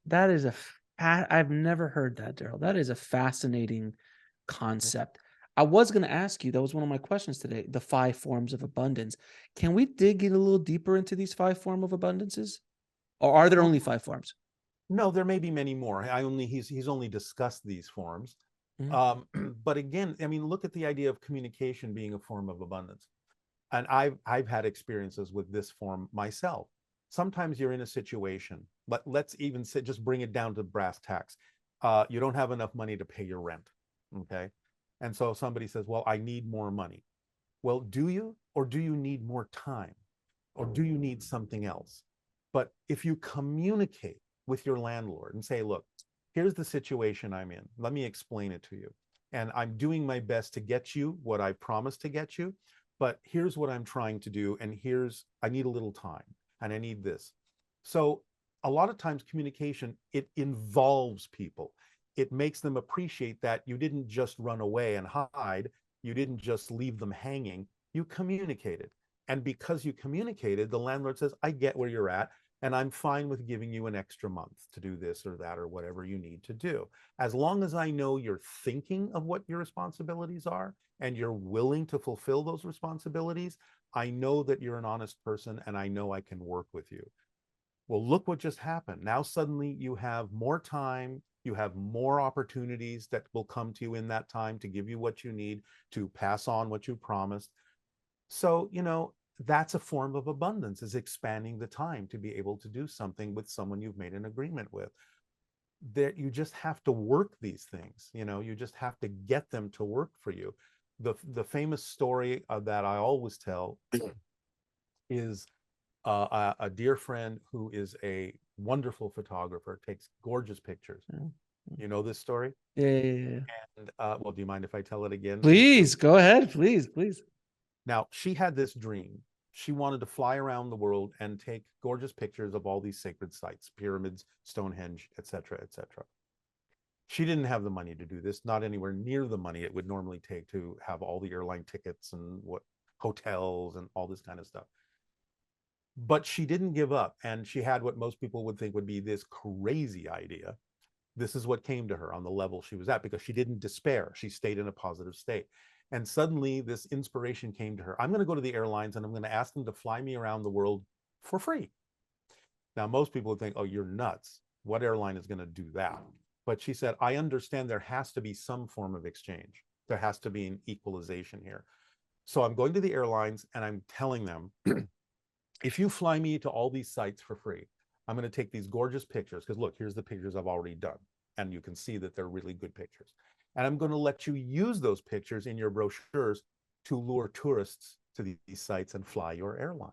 that is I've never heard that, Daryl. That is a fascinating Mhm. concept. I was going to ask you, that was one of my questions today, the five forms of abundance. Can we dig in a little deeper into these five form of abundances? Or are there Well, only five forms? no, there may be many more. He's only discussed these forms. Mhm. Um, but again, I mean, look at the idea of communication being a form of abundance. And I've had experiences with this form myself. Sometimes you're in a situation, but let's even say, just bring it down to brass tacks. You don't have enough money to pay your rent. Okay. And so somebody says, well, I need more money. Well, do you, or do you need more time? Or do you need something else? But if you communicate with your landlord and say, look, here's the situation I'm in. Let me explain it to you. And I'm doing my best to get you what I promised to get you. But here's what I'm trying to do. And I need a little time and I need this. So a lot of times communication, it involves people. It makes them appreciate that you didn't just run away and hide. You didn't just leave them hanging. You communicated. And because you communicated, the landlord says, I get where you're at, and I'm fine with giving you an extra month to do this or that or whatever you need to do. As long as I know you're thinking of what your responsibilities are and you're willing to fulfill those responsibilities, I know that you're an honest person and I know I can work with you. Well, look what just happened. Now, suddenly you have more time, you have more opportunities that will come to you in that time to give you what you need, to pass on what you promised. So, that's a form of abundance, is expanding the time to be able to do something with someone you've made an agreement with. That you just have to work these things, you just have to get them to work for you. The famous story that I always tell is a dear friend who is a wonderful photographer, takes gorgeous pictures. Yeah. You know this story? Yeah, yeah, yeah, yeah. And well, do you mind if I tell it again? Please go ahead. Please, please. Now, she had this dream. She wanted to fly around the world and take gorgeous pictures of all these sacred sites, pyramids, Stonehenge, etc., etc. She didn't have the money to do this, not anywhere near the money it would normally take to have all the airline tickets and what hotels and all this kind of stuff. But she didn't give up. And she had what most people would think would be this crazy idea. This is what came to her on the level she was at, because she didn't despair. She stayed in a positive state. And suddenly this inspiration came to her. I'm going to go to the airlines and I'm going to ask them to fly me around the world for free. Now, most people would think, oh, you're nuts. What airline is going to do that? But she said, I understand there has to be some form of exchange. There has to be an equalization here. So I'm going to the airlines and I'm telling them, if you fly me to all these sites for free, I'm going to take these gorgeous pictures, because look, here's the pictures I've already done. And you can see that they're really good pictures. And I'm going to let you use those pictures in your brochures to lure tourists to these sites and fly your airlines.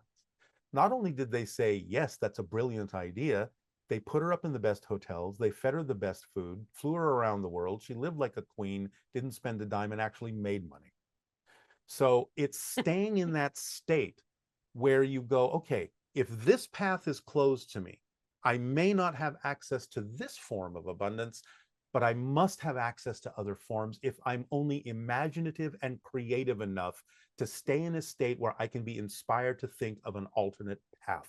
Not only did they say, yes, that's a brilliant idea, they put her up in the best hotels, they fed her the best food, flew her around the world. She lived like a queen, didn't spend a dime, and actually made money. So it's staying in that state where you go, okay, if this path is closed to me, I may not have access to this form of abundance, but I must have access to other forms if I'm only imaginative and creative enough to stay in a state where I can be inspired to think of an alternate path.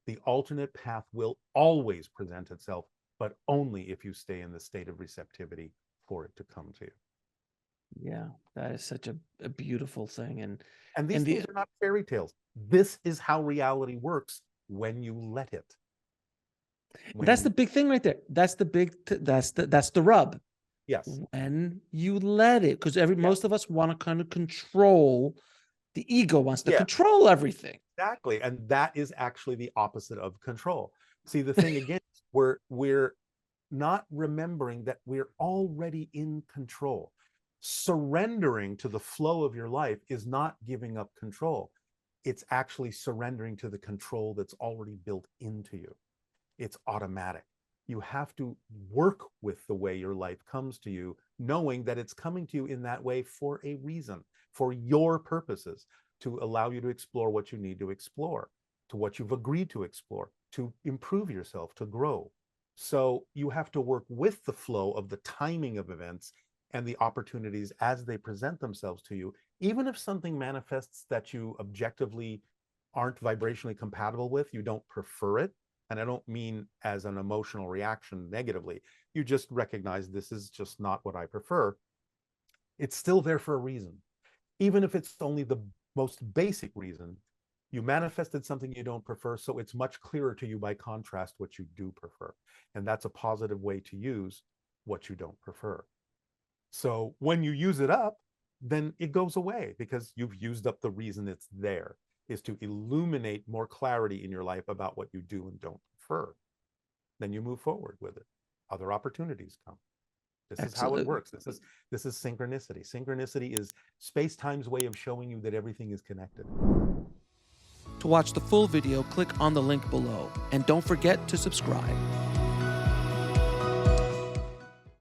The alternate path will always present itself, but only if you stay in the state of receptivity for it to come to you. Yeah, that is such a beautiful thing. And these And the things are not fairy tales. This is how reality works when you let it. When that's you, the big thing right there. That's the rub. yes, When you let it, because yeah, most of us want to kind of control, the ego wants to yeah, control everything. exactly. And that is actually the opposite of control. See, the thing again, we're not remembering that we're already in control. Surrendering to the flow of your life is not giving up control. It's actually surrendering to the control that's already built into you. It's automatic. You have to work with the way your life comes to you, knowing that it's coming to you in that way for a reason, for your purposes, to allow you to explore what you need to explore, to what you've agreed to explore, to improve yourself, to grow. So you have to work with the flow of the timing of events and the opportunities as they present themselves to you, even if something manifests that you objectively aren't vibrationally compatible with, you don't prefer it, And I don't mean as an emotional reaction negatively. You just recognize this is just not what I prefer. It's still there for a reason. Even if it's only the most basic reason, you manifested something you don't prefer, so it's much clearer to you by contrast what you do prefer. And that's a positive way to use what you don't prefer. So when you use it up, then it goes away because you've used up the reason it's there, is to illuminate more clarity in your life about what you do and don't prefer. Then you move forward with it. Other opportunities come. This is how it works. This is synchronicity. Synchronicity is space-time's way of showing you that everything is connected. To watch the full video, click on the link below, and don't forget to subscribe.